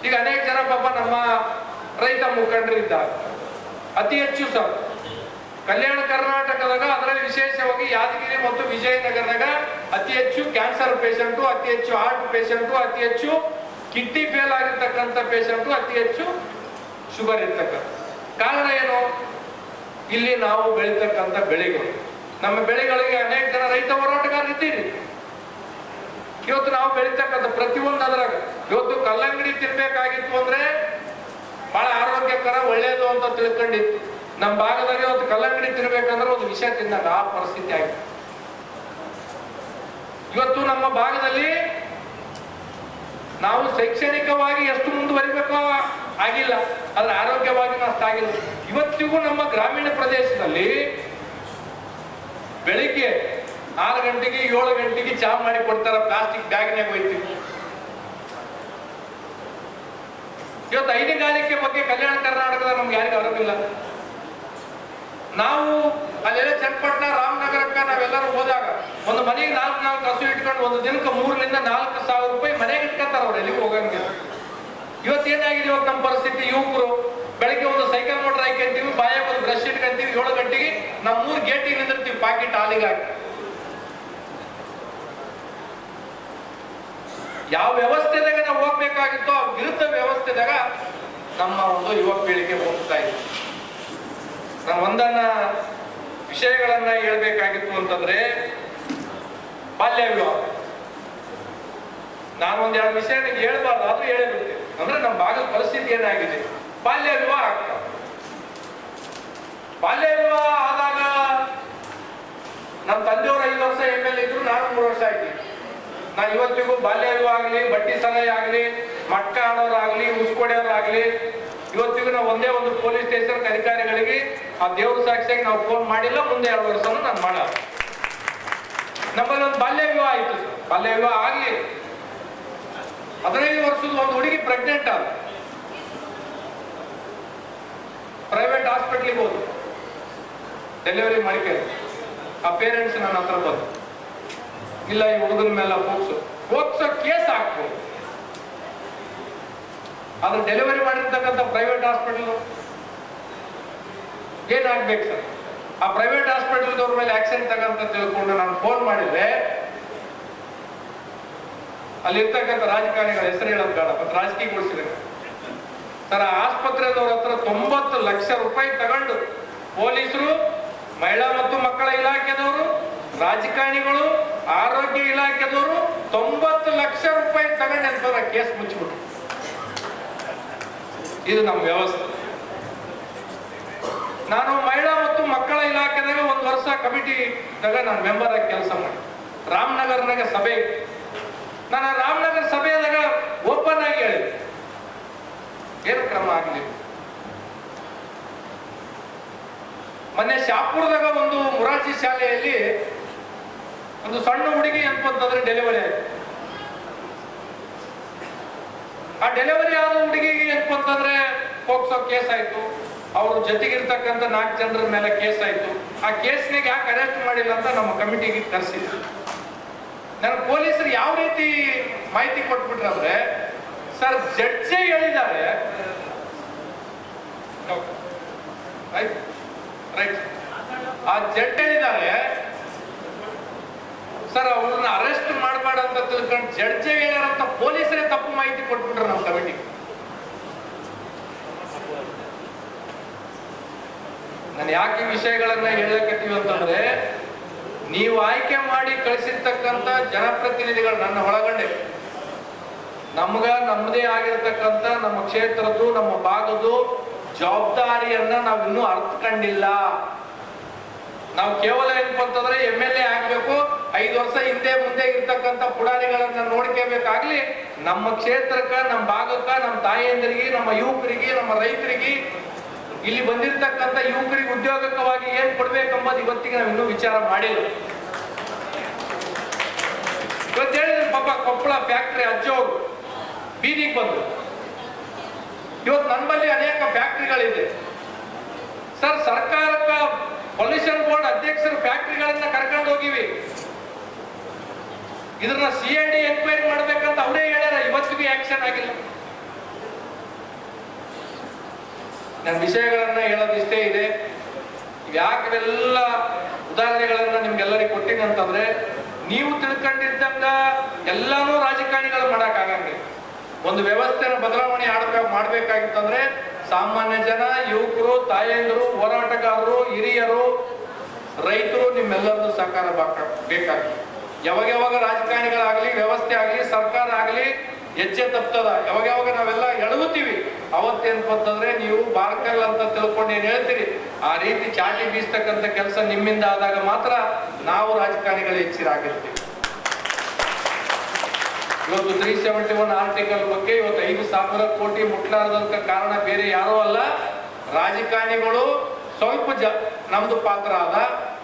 ಈಗ ಅನೇಕ ಜನ ಪಾಪ ನಮ್ಮ ರೈತ ಮುಖಂಡರು ಇದ್ದಾರೆ. ಅತಿ ಹೆಚ್ಚು ಸರ್ ಕಲ್ಯಾಣ ಕರ್ನಾಟಕದಾಗ, ಅದರಲ್ಲಿ ವಿಶೇಷವಾಗಿ ಯಾದಗಿರಿ ಮತ್ತು ವಿಜಯನಗರದಾಗ ಅತಿ ಹೆಚ್ಚು ಕ್ಯಾನ್ಸರ್ ಪೇಷಂಟು, ಅತಿ ಹೆಚ್ಚು ಹಾರ್ಟ್ ಪೇಷಂಟು, ಅತಿ ಹೆಚ್ಚು ಕಿಡ್ನಿ ಫೇಲ್ ಆಗಿರ್ತಕ್ಕಂಥ ಪೇಷಂಟು, ಅತಿ ಹೆಚ್ಚು ಶುಗರ್ ಇರ್ತಕ್ಕಂಥ. ಕಾರಣ ಏನು? ಇಲ್ಲಿ ನಾವು ಬೆಳೀತಕ್ಕಂಥ ಬೆಳೆಗಳು, ನಮ್ಮ ಬೆಳೆಗಳಿಗೆ ಅನೇಕ ಜನ ರೈತ ಹೋರಾಟಗಾರರು ಇದ್ದೀರಿ. ಇವತ್ತು ನಾವು ಬೆಳೀತಕ್ಕಂಥ ಪ್ರತಿಯೊಂದು ಅದ್ರಾಗ ಇವತ್ತು ಕಲ್ಲಂಗಡಿ ತಿನ್ಬೇಕಾಗಿತ್ತು ಅಂದ್ರೆ ಬಹಳ ಆರೋಗ್ಯಕರ ಒಳ್ಳೇದು ಅಂತ ತಿಳ್ಕೊಂಡಿತ್ತು. ನಮ್ಮ ಭಾಗದಾಗ ಇವತ್ತು ಕಲ್ಲಂಗಡಿ ತಿನ್ಬೇಕಂದ್ರೆ ಒಂದು ವಿಷ ತಿಂದಾಗ ಆ ಪರಿಸ್ಥಿತಿ ಆಗಿದೆ. ಇವತ್ತು ನಮ್ಮ ಭಾಗದಲ್ಲಿ ನಾವು ಶೈಕ್ಷಣಿಕವಾಗಿ ಎಷ್ಟು ಮುಂದುವರಿಬೇಕೋ ಆಗಿಲ್ಲ, ಆದ್ರೆ ಆರೋಗ್ಯವಾಗಿ ಅಷ್ಟಾಗಿಲ್ಲ. ಇವತ್ತಿಗೂ ನಮ್ಮ ಗ್ರಾಮೀಣ ಪ್ರದೇಶದಲ್ಲಿ ಬೆಳಿಗ್ಗೆ 6 ಗಂಟೆಗೆ 7 ಗಂಟೆಗೆ ಚಹಾ ಮಾಡಿ ಕೊಡ್ತಾರ, ಪ್ಲಾಸ್ಟಿಕ್ ಬ್ಯಾಗ್ನಾಗ ಹೋಯ್ತೀವಿ. ಇವತ್ತು ಹೈನುಗಾರಿಕೆ ಬಗ್ಗೆ ಕಲ್ಯಾಣ ಕರ್ನಾಟಕದ ನಮ್ಗೆ ಯಾರಿಗೂ ಅರಿವಿಲ್ಲ. ನಾವು ಅಲ್ಲೆಲ್ಲ ಚನ್ನಪಟ್ಟಣ ರಾಮನಗರಕ್ಕ ನಾವೆಲ್ಲರೂ ಹೋದಾಗ ಒಂದು ಮನೆಗೆ 4 ಹಸು ಇಟ್ಕೊಂಡು ಒಂದು ದಿನಕ್ಕೆ 3 ರಿಂದ 4 ಸಾವಿರ ರೂಪಾಯಿ ಮನೆಗೆ ಇಟ್ಕೊಂತಾರ. ಅವ್ರು ಎಲ್ಲಿಗೂ ಹೋಗಂಗಿಲ್ಲ. ಇವತ್ತೇನಾಗಿದೆ ಇವತ್ತು ನಮ್ಮ ಪರಿಸ್ಥಿತಿ? ಯುವಕರು ಬೆಳಗ್ಗೆ ಒಂದು ಸೈಕಲ್ ಮೋಟರ್ ಹಾಕೊಂತೀವಿ, ಬಾಯಾಗ ಒಂದು ಬ್ರಷ್ ಇಟ್ಕೊಂತೀವಿ, 7 ಗಂಟೆಗೆ ನಾವು 3 ಗೇಟಿಗೆ ನಿಂದಿರ್ತೀವಿ ಪಾಕೆಟ್ ಹಾಲಿಗೆ ಹಾಕಿ. ಯಾವ ವ್ಯವಸ್ಥೆದಾಗ ನಾವು ಹೋಗ್ಬೇಕಾಗಿತ್ತೋ ಆ ವಿರುದ್ಧ ವ್ಯವಸ್ಥೆದಾಗ ನಮ್ಮ ಒಂದು ಯುವ ಪೀಳಿಗೆ ಹೋಗ್ತಾ ಇದೆ. ನಾನು ಒಂದನ್ನ ವಿಷಯಗಳನ್ನ ಹೇಳ್ಬೇಕಾಗಿತ್ತು ಅಂತಂದ್ರೆ ಬಾಲ್ಯ ವಿವಾಹ. ನಾನು ಒಂದೆರಡು ವಿಷಯ ಹೇಳ್ಬಾರ್ದು, ಆದ್ರೂ ಹೇಳಬೇಕು. ಅಂದ್ರೆ ನಮ್ಮ ಭಾಗದ ಪರಿಸ್ಥಿತಿ ಏನಾಗಿದೆ, ಬಾಲ್ಯ ವಿವಾಹ ಆಗ್ತದೆ. ಬಾಲ್ಯ ವಿವಾಹ ಆದಾಗ ನಮ್ಮ ತಂದೆಯವರು 5 ವರ್ಷ ML ಇದ್ರು, ನಾನು 3 ವರ್ಷ ಆಯ್ತು. ನಾ ಇವತ್ತಿಗೂ ಬಾಲ್ಯ ವಿವಾಹ ಆಗ್ಲಿ, ಬಡ್ಡಿ ಸಲಹೆ ಆಗ್ಲಿ, ಮಟ್ಕ ಆಡೋರಾಗ್ಲಿ, ಉಸ್ಕೊಡೋರಾಗ್ಲಿ, ಇವತ್ತಿಗೂ ನಾವು ಒಂದೇ ಒಂದು ಪೊಲೀಸ್ ಸ್ಟೇಷನ್ ಅಧಿಕಾರಿಗಳಿಗೆ ಆ ದೇವ್ರ ಸಾಕ್ಷಿಯಾಗಿ ನಾವು ಫೋನ್ ಮಾಡಿಲ್ಲ. ಮುಂದೆ 2 ವರ್ಷನೂ ನಾನು ಮಾಡಲ್ಲ. ನಮ್ಮಲ್ಲಿ ಒಂದು ಬಾಲ್ಯ ವಿವಾಹ ಆಯ್ತು. ಬಾಲ್ಯ ವಿವಾಹ ಆಗ್ಲಿ 15 ವರ್ಷದ ಒಂದು ಹುಡುಗಿ ಪ್ರೆಗ್ನೆಂಟ್ ಆದ, ಪ್ರೈವೇಟ್ ಹಾಸ್ಪಿಟ್ಲಿಗೆ ಹೋದ್ರು, ಡೆಲಿವರಿ ಮಾಡಿಕೆ. ಆ ಪೇರೆಂಟ್ಸ್ ನನ್ನ ಹತ್ರ ಬಂದು, ಇಲ್ಲ ಈ ಹುಡುಗನ ಮೇಲೆ ಹೋಗ್ಸೋ ಕೇಸ್ ಹಾಕ್ಬೋದು. ಆದ್ರೆ ಡೆಲಿವರಿ ಮಾಡಿರ್ತಕ್ಕಂಥ ಪ್ರೈವೇಟ್ ಹಾಸ್ಪಿಟಲ್ ಏನಾಗ್ಬೇಕು ಸರ್? ಆ ಪ್ರೈವೇಟ್ ಹಾಸ್ಪಿಟಲ್ದವ್ರ ಮೇಲೆ ಆಕ್ಷನ್ ತಗಂತ ತಿಳ್ಕೊಂಡು ನಾನು ಫೋನ್ ಮಾಡಿದ್ರೆ, ಅಲ್ಲಿರ್ತಕ್ಕಂಥ ರಾಜಕಾರಣಿಗಳ ಹೆಸರು ಹೇಳೋದು ಬೇಡ, ಮತ್ತೆ ರಾಜಕೀಯಗೊಳಿಸಿದ್ರೆ ಸರ್, ಆ ಆಸ್ಪತ್ರೆದವ್ರ ಹತ್ರ 90 ಲಕ್ಷ ರೂಪಾಯಿ ತಗೊಂಡು ಪೊಲೀಸರು, ಮಹಿಳಾ ಮತ್ತು ಮಕ್ಕಳ ಇಲಾಖೆದವರು, ರಾಜಕಾರಣಿಗಳು, ಆರೋಗ್ಯ ಇಲಾಖೆದವರು 90 ಲಕ್ಷ ರೂಪಾಯಿ ತಗೊಂಡು ಅಂತ ಕೇಸ್ ಮುಚ್ಚಿಬಿಟ್ರು. ಇದು ನಮ್ಮ ವ್ಯವಸ್ಥೆ. ನಾನು ಮಹಿಳಾ ಮತ್ತು ಮಕ್ಕಳ ಇಲಾಖೆದಾಗ 1 ವರ್ಷ ಕಮಿಟಿದಾಗ ನಾನು ಮೆಂಬರ್ ಆಗಿ ಕೆಲಸ ಮಾಡಿ, ರಾಮನಗರನಾಗ ಸಭೆ, ನಾನು ರಾಮನಗರ ಸಭೆಯಾದಾಗ ಓಪನ್ ಆಗಿ ಹೇಳಿದೆ, ಏನು ಕ್ರಮ ಆಗಲಿಲ್ಲ. ಮೊನ್ನೆ ಶಾಪುರದಾಗ ಒಂದು ಮುರಾರ್ಜಿ ಶಾಲೆಯಲ್ಲಿ ಒಂದು ಸಣ್ಣ ಹುಡುಗಿ ಅಂತಂದ್ರೆ ಡೆಲಿವರಿ ಆಯ್ತು. ಆ ಡೆಲಿವರಿ ಆದ ಹುಡುಗಿಗೆ ಅಂತಂದ್ರೆ ಪೋಕ್ಸೋ ಕೇಸ್ ಆಯ್ತು. ಅವ್ರ ಜೊತೆಗಿರ್ತಕ್ಕಂಥ 4 ಜನರ ಮೇಲೆ ಕೇಸ್ ಆಯ್ತು. ಆ ಕೇಸ್ನಾಗ ಯಾಕೆ ಅರೆಸ್ಟ್ ಮಾಡಿಲ್ಲ ಅಂತ ನಮ್ಮ ಕಮಿಟಿಗೆ ಕರೆಸಿದ್ರು. ನನ್ನ ಪೊಲೀಸರು ಯಾವ ರೀತಿ ಮಾಹಿತಿ ಕೊಟ್ಬಿಟ್ರಂದ್ರೆ, ಸರ್ ಜಡ್ಜೆ ಹೇಳಿದ್ದಾರೆ, ರೈಟ್, ಆ ಜಡ್ಜ್ ಹೇಳಿದ್ದಾರೆ ಸರ್ ಅವ್ರನ್ನ ಅರೆಸ್ಟ್ ಮಾಡಬೇಡ ಅಂತ ತಿಳ್ಕೊಂಡು ಜಡ್ಜೆ ಹೇಳ್ಯಾರಂತ ಪೊಲೀಸರೇ ತಪ್ಪು ಮಾಹಿತಿ ಕೊಟ್ಬಿಟ್ರು ನಮ್ಮ ಕಮಿಟಿಗೆ. ನಾನು ಯಾಕೆ ಈ ವಿಷಯಗಳನ್ನ ಹೇಳಕತ್ತೀವಿ ಅಂತಂದ್ರೆ, ನೀವು ಆಯ್ಕೆ ಮಾಡಿ ಕಳಿಸಿರ್ತಕ್ಕಂಥ ಜನಪ್ರತಿನಿಧಿಗಳು ನನ್ನ ಒಳಗಡೆ ನಮ್ಮದೇ ಆಗಿರ್ತಕ್ಕಂಥ ನಮ್ಮ ಕ್ಷೇತ್ರದ್ದು, ನಮ್ಮ ಭಾಗದ್ದು ಜವಾಬ್ದಾರಿಯನ್ನ ನಾವಿನ್ನೂ ಅರ್ಥಕೊಂಡಿಲ್ಲ. ನಾವು ಕೇವಲ ಏನಪ್ಪ ಅಂತಂದ್ರೆ MLA ಆಗ್ಬೇಕು, 5 ವರ್ಷ ಹಿಂದೆ ಮುಂದೆ ಇರ್ತಕ್ಕಂಥ ಪುಡಾರಿಗಳನ್ನ ನೋಡ್ಕೋಬೇಕಾಗ್ಲಿ, ನಮ್ಮ ಕ್ಷೇತ್ರಕ್ಕ, ನಮ್ಮ ಭಾಗಕ್ಕ, ನಮ್ಮ ತಾಯಿಯಂದರಿಗೆ, ನಮ್ಮ ಯುವಕರಿಗೆ, ನಮ್ಮ ರೈತರಿಗೆ, ಇಲ್ಲಿ ಬಂದಿರತಕ್ಕಂಥ ಯುವಕರಿಗೆ ಉದ್ಯೋಗಕವಾಗಿ ಏನ್ ಕೊಡ್ಬೇಕಂಬುದು ಇವತ್ತಿಗೆ ನಾವು ಇನ್ನೂ ವಿಚಾರ ಮಾಡಿಲ್ಲ. ಇವತ್ತು ಹೇಳಿದ್ರೆ ಪಾಪ ಕೊಪ್ಪಳ ಫ್ಯಾಕ್ಟ್ರಿ ಅಜ್ಜವರು ಬೀದಿಗೆ ಬಂದು, ಇವತ್ತು ನಮ್ಮಲ್ಲಿ ಅನೇಕ ಫ್ಯಾಕ್ಟ್ರಿಗಳಿದೆ ಸರ್. ಸರ್ಕಾರಕ್ಕ ಪೊಲ್ಯೂಷನ್ ಬೋರ್ಡ್ ಅಧ್ಯಕ್ಷರು ಫ್ಯಾಕ್ಟರಿಗಳನ್ನ ಕರ್ಕೊಂಡು ಹೋಗಿವಿ. ಇದನ್ನ CID ಎನ್ಕ್ವೈರಿ ಮಾಡ್ಬೇಕಂತ ಅವರೇ ಹೇಳ್ಯಾರ, ಇವತ್ತಿಗೂ ಆಕ್ಷನ್ ಆಗಿಲ್ಲ. ನನ್ನ ವಿಷಯಗಳನ್ನ ಹೇಳೋದಿಷ್ಟೇ ಇದೆ. ಯಾಕೆಲ್ಲ ಉದಾಹರಣೆಗಳನ್ನ ನಿಮ್ಗೆಲ್ಲರಿಗೂ ಕೊಟ್ಟಿನಿ ಅಂತಂದ್ರೆ, ನೀವು ತಿಳ್ಕೊಂಡಿದ್ದಂಗ ಎಲ್ಲಾನು ರಾಜಕಾರಣಿಗಳು ಮಾಡಕ್ ಆಗಂಗಿಲ್ಲ. ಒಂದು ವ್ಯವಸ್ಥೆನ ಬದಲಾವಣೆ ಮಾಡ್ಬೇಕಾಗಿತ್ತಂದ್ರೆ ಸಾಮಾನ್ಯ ಜನ, ಯುವಕರು, ತಾಯಂದಿರು, ಹೋರಾಟಗಾರರು, ಹಿರಿಯರು, ರೈತರು ನಿಮ್ಮೆಲ್ಲರದ್ದು ಸಹಕಾರ ಬೇಕಾಗ್ತದೆ. ಯಾವಾಗ ರಾಜಕಾರಣಿಗಳಾಗ್ಲಿ, ವ್ಯವಸ್ಥೆ ಆಗ್ಲಿ, ಸರ್ಕಾರ ಆಗ್ಲಿ ಹೆಜ್ಜೆ ತಪ್ತದ, ಯಾವಾಗ ನಾವೆಲ್ಲ ಎಡಗುತ್ತೀವಿ, ಅವತ್ತೇನ್ಪಂತಂದ್ರೆ ನೀವು ಬಾರ್ಕಲ್ ಅಂತ ತಿಳ್ಕೊಂಡು ಏನ್ ಹೇಳ್ತೀರಿ, ಆ ರೀತಿ ಚಾಟಿ ಬೀಸ್ತಕ್ಕಂಥ ಕೆಲಸ ನಿಮ್ಮಿಂದ ಆದಾಗ ಮಾತ್ರ ನಾವು ರಾಜಕಾರಣಿಗಳು ಹೆಚ್ಚಿರಾಗಿರ್ತೀವಿ. ಇವತ್ತು 371 ಆರ್ಟಿಕಲ್ ಬಗ್ಗೆ ಇವತ್ತು 5,000 ಕೋಟಿ ಮುಟ್ಲಾರದಂತ ಕಾರಣ ಬೇರೆ ಯಾರೋ ಅಲ್ಲ, ರಾಜಕಾರಣಿಗಳು ಸ್ವಲ್ಪ ನಮ್ದು ಪಾತ್ರ ಅದ,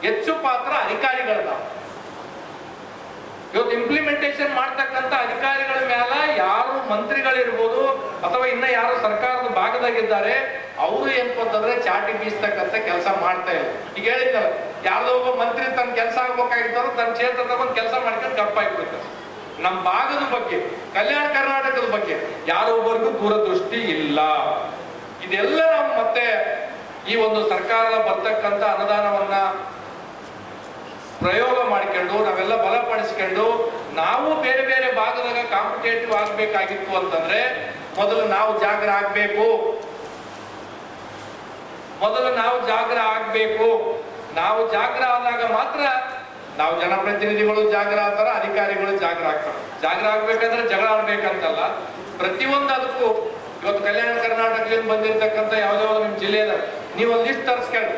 ಹೆಚ್ಚು ಪಾತ್ರ ಅಧಿಕಾರಿಗಳದ. ಇವತ್ತು ಇಂಪ್ಲಿಮೆಂಟೇಷನ್ ಮಾಡ್ತಕ್ಕಂಥ ಅಧಿಕಾರಿಗಳ ಮೇಲೆ ಯಾರು ಮಂತ್ರಿಗಳಿರ್ಬೋದು ಅಥವಾ ಇನ್ನ ಯಾರು ಸರ್ಕಾರದ ಭಾಗದಾಗಿದ್ದಾರೆ ಅವರು ಏನ್ಪಂತಂದ್ರೆ ಚಾಟಿ ಬೀಸ್ತಕ್ಕಂಥ ಕೆಲಸ ಮಾಡ್ತಾ ಇಲ್ಲ. ಈಗ ಹೇಳಿದ್ದಲ್ಲ, ಯಾರ್ದೋ ಒಬ್ಬ ಮಂತ್ರಿ ತನ್ನ ಕೆಲಸ ಆಗ್ಬೇಕಾಗಿದ್ದಾರೋ ತನ್ನ ಕ್ಷೇತ್ರದ ಒಂದು ಕೆಲಸ ಮಾಡ್ಕೊಂಡು ಗಪ್ಪಾಗ್ಬಿಡ್ತಾರೆ. ನಮ್ಮ ಭಾಗದ ಬಗ್ಗೆ, ಕಲ್ಯಾಣ ಕರ್ನಾಟಕದ ಬಗ್ಗೆ ಯಾರೊಬ್ಬರಿಗೂ ದೂರದೃಷ್ಟಿ ಇಲ್ಲ. ಇದೆಲ್ಲ ನಾವು ಮತ್ತೆ ಈ ಒಂದು ಸರ್ಕಾರದ ಬರ್ತಕ್ಕಂಥ ಅನುದಾನವನ್ನ ಪ್ರಯೋಗ ಮಾಡಿಕೊಂಡು ನಾವೆಲ್ಲ ಬಲಪಡಿಸ್ಕೊಂಡು ನಾವು ಬೇರೆ ಬೇರೆ ಭಾಗದಾಗ ಕಾಂಪಿಟೇಟಿವ್ ಆಗ್ಬೇಕಾಗಿತ್ತು ಅಂತಂದ್ರೆ ಮೊದಲು ನಾವು ಜಾಗ್ರ ಆಗ್ಬೇಕು. ನಾವು ಜಾಗ್ರ ಆದಾಗ ಮಾತ್ರ ನಾವು ಜನಪ್ರತಿನಿಧಿಗಳು ಜಾಗ್ರ ಆಗ್ತಾರ, ಅಧಿಕಾರಿಗಳು ಜಾಗ್ರ ಆಗ್ತಾರೆ. ಜಾಗ್ರ ಆಗ್ಬೇಕಂದ್ರೆ ಜಗಳ ಆಡ್ಬೇಕಂತಲ್ಲ, ಪ್ರತಿಯೊಂದು ಅದಕ್ಕೂ ಇವತ್ತು ಕಲ್ಯಾಣ ಕರ್ನಾಟಕದಿಂದ ಬಂದಿರತಕ್ಕಂಥ ಯಾವ್ದಾವ್ದು ನಿಮ್ ಜಿಲ್ಲೆದ ನೀವು ಒಂದು ಲಿಸ್ಟ್ ತರಿಸ್ಕೊಳ್ಳಿ.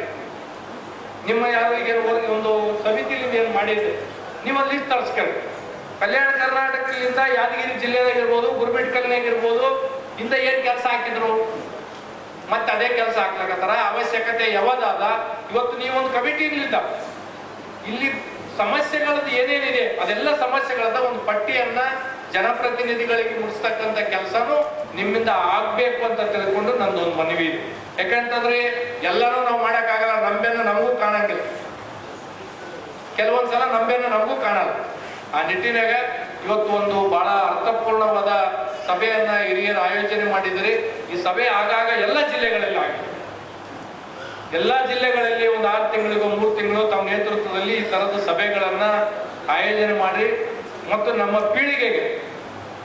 ನಿಮ್ಮ ಯಾರಿಗೆ ಒಂದು ಸಮಿತಿಲಿ ಏನ್ ಮಾಡಿದ್ರೆ ನೀವು ಒಂದು ಲಿಸ್ಟ್ ತರಿಸ್ಕೊಳ್ಳಿ. ಕಲ್ಯಾಣ ಕರ್ನಾಟಕದಿಂದ ಯಾದಗಿರಿ ಜಿಲ್ಲೆದಾಗಿರ್ಬೋದು, ಗುರುಮಿಟ್ಕಲ್ನಾಗಿರ್ಬೋದು, ಇಂದ ಏನ್ ಕೆಲಸ ಹಾಕಿದ್ರು, ಮತ್ತೆ ಅದೇ ಕೆಲಸ ಹಾಕ್ಲಕತ್ತಾರ. ಅವಶ್ಯಕತೆ ಯಾವ್ದಾದ ಇವತ್ತು ನೀವೊಂದು ಕಮಿಟಿ ಇಲ್ಲಿ ಸಮಸ್ಯೆಗಳದ್ದು ಏನೇನಿದೆ ಅದೆಲ್ಲ ಸಮಸ್ಯೆಗಳದ ಒಂದು ಪಟ್ಟಿಯನ್ನ ಜನಪ್ರತಿನಿಧಿಗಳಿಗೆ ಮುಡಿಸ್ತಕ್ಕಂಥ ಕೆಲಸನೂ ನಿಮ್ಮಿಂದ ಆಗ್ಬೇಕು ಅಂತ ತಿಳ್ಕೊಂಡು ನಂದೊಂದು ಮನವಿ ಇದೆ. ಯಾಕಂತಂದ್ರೆ ಎಲ್ಲರೂ ನಾವು ಮಾಡಕ್ಕಾಗಲ್ಲ, ನಂಬೆನ್ನು ನಮಗೂ ಕಾಣಂಗಿಲ್ಲ, ಕೆಲವೊಂದ್ಸಲ ನಂಬೆನ್ನು ನಮಗೂ ಕಾಣಲ್ಲ. ಆ ನಿಟ್ಟಿನಾಗ ಇವತ್ತು ಒಂದು ಬಹಳ ಅರ್ಥಪೂರ್ಣವಾದ ಸಭೆಯನ್ನ ಹಿರಿಯರು ಆಯೋಜನೆ ಮಾಡಿದರೆ ಈ ಸಭೆ ಆಗಾಗ ಎಲ್ಲ ಜಿಲ್ಲೆಗಳಲ್ಲಿ ಆಗಿದೆ. ಎಲ್ಲಾ ಜಿಲ್ಲೆಗಳಲ್ಲಿ ಒಂದು 6 ತಿಂಗಳಿಗೋ 3 ತಿಂಗಳು ತಮ್ಮ ನೇತೃತ್ವದಲ್ಲಿ ಈ ತರದ ಸಭೆಗಳನ್ನ ಆಯೋಜನೆ ಮಾಡಿ ಮತ್ತು ನಮ್ಮ ಪೀಳಿಗೆಗೆ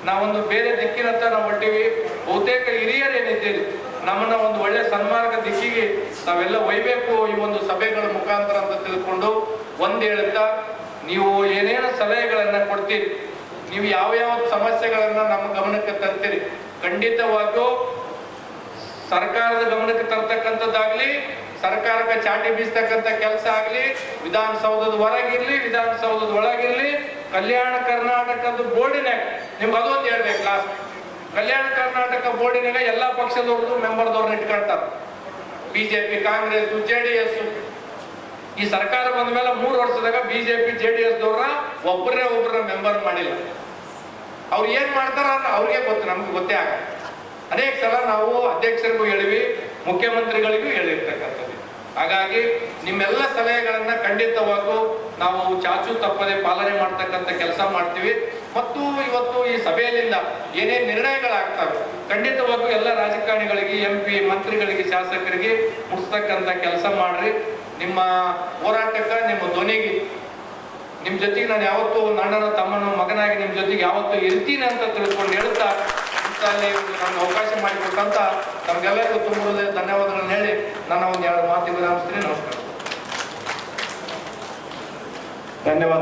ನಾವೊಂದು ಬೇರೆ ದಿಕ್ಕಿನತ್ತ ನಾವು ಹೊಟ್ಟಿವಿ. ಬಹುತೇಕ ಹಿರಿಯರು ಏನಿದ್ದೀರಿ ನಮ್ಮನ್ನ ಒಂದು ಒಳ್ಳೆ ಸನ್ಮಾರ್ಗ ದಿಕ್ಕಿಗೆ ನಾವೆಲ್ಲ ಒಯ್ಬೇಕು ಈ ಒಂದು ಸಭೆಗಳ ಮುಖಾಂತರ ಅಂತ ತಿಳ್ಕೊಂಡು ಒಂದ್ ಹೇಳ್ತಾ, ನೀವು ಏನೇನು ಸಲಹೆಗಳನ್ನ ಕೊಡ್ತೀರಿ, ನೀವು ಯಾವ ಸಮಸ್ಯೆಗಳನ್ನ ನಮ್ಮ ಗಮನಕ್ಕೆ ತರ್ತೀರಿ, ಖಂಡಿತವಾಗಿಯೂ ಸರ್ಕಾರದ ಗಮನಕ್ಕೆ ತರ್ತಕ್ಕಂಥದ್ದಾಗ್ಲಿ, ಸರ್ಕಾರಕ್ಕೆ ಚಾಟಿ ಬೀಸ್ತಕ್ಕಂಥ ಕೆಲಸ ಆಗ್ಲಿ, ವಿಧಾನಸೌಧದ ಹೊರಗಿರ್ಲಿ, ವಿಧಾನಸೌಧದ ಒಳಗಿರ್ಲಿ, ಕಲ್ಯಾಣ ಕರ್ನಾಟಕದ ಬೋರ್ಡಿನಾಗ ನಿಮ್ಗೆ ಅದೊಂದು ಹೇಳ್ಬೇಕು. ಲಾಸ್ಟ್ ಕಲ್ಯಾಣ ಕರ್ನಾಟಕ ಬೋರ್ಡಿನಾಗ ಎಲ್ಲಾ ಪಕ್ಷದವ್ರದ್ದು ಮೆಂಬರ್ದವ್ರನ್ನ ಇಟ್ಕೊಳ್ತಾರೆ. BJP, Congress, JDS. ಈ ಸರ್ಕಾರ ಬಂದ ಮೇಲೆ 3 ವರ್ಷದಾಗ BJP, JDS ದವ್ರನ್ನ ಒಬ್ಬರನ್ನ ಮೆಂಬರ್ ಮಾಡಿಲ್ಲ. ಅವ್ರು ಏನ್ ಮಾಡ್ತಾರ ಅವ್ರಿಗೆ ಗೊತ್ತು, ನಮ್ಗೆ ಗೊತ್ತೇ ಆಗ. ಅನೇಕ ಸಲ ನಾವು ಅಧ್ಯಕ್ಷರಿಗೂ ಹೇಳಿವಿ, ಮುಖ್ಯಮಂತ್ರಿಗಳಿಗೂ ಹೇಳಿರ್ತಕ್ಕಂಥದ್ದು. ಹಾಗಾಗಿ ನಿಮ್ಮೆಲ್ಲ ಸಲಹೆಗಳನ್ನ ಖಂಡಿತವಾಗೂ ನಾವು ಚಾಚು ತಪ್ಪದೆ ಪಾಲನೆ ಮಾಡ್ತಕ್ಕಂಥ ಕೆಲಸ ಮಾಡ್ತೀವಿ. ಮತ್ತು ಇವತ್ತು ಈ ಸಭೆಯಲ್ಲಿಂದ ಏನೇನು ನಿರ್ಣಯಗಳಾಗ್ತವೆ ಖಂಡಿತವಾಗೂ ಎಲ್ಲ ರಾಜಕಾರಣಿಗಳಿಗೆ, MP, ಮಂತ್ರಿಗಳಿಗೆ, ಶಾಸಕರಿಗೆ ಮುಗಿಸ್ತಕ್ಕಂಥ ಕೆಲಸ ಮಾಡ್ರಿ. ನಿಮ್ಮ ಹೋರಾಟಕ್ಕೆ, ನಿಮ್ಮ ಧ್ವನಿಗೆ, ನಿಮ್ ಜೊತೆಗೆ ನಾನು ಯಾವತ್ತೂ ಅಣ್ಣನ ತಮ್ಮನ ಮಗನಾಗಿ ನಿಮ್ ಜೊತೆಗೆ ಯಾವತ್ತೂ ಇರ್ತೀನಿ ಅಂತ ತಿಳ್ಕೊಂಡು ಹೇಳ್ತಾ ನಮ್ಗೆ ಅವಕಾಶ ಮಾಡಿಕೊಟ್ಟಂತ ನಮ್ಗೆಲ್ಲರಿಗೂ ತುಂಬ ಧನ್ಯವಾದಗಳನ್ನ ಹೇಳಿ ನನ್ನ ಒಂದು 2 ಮಾತಿಗೆ ವಿರಾಮಿಸ್ತೀನಿ. ನಮಸ್ಕಾರ, ಧನ್ಯವಾದ.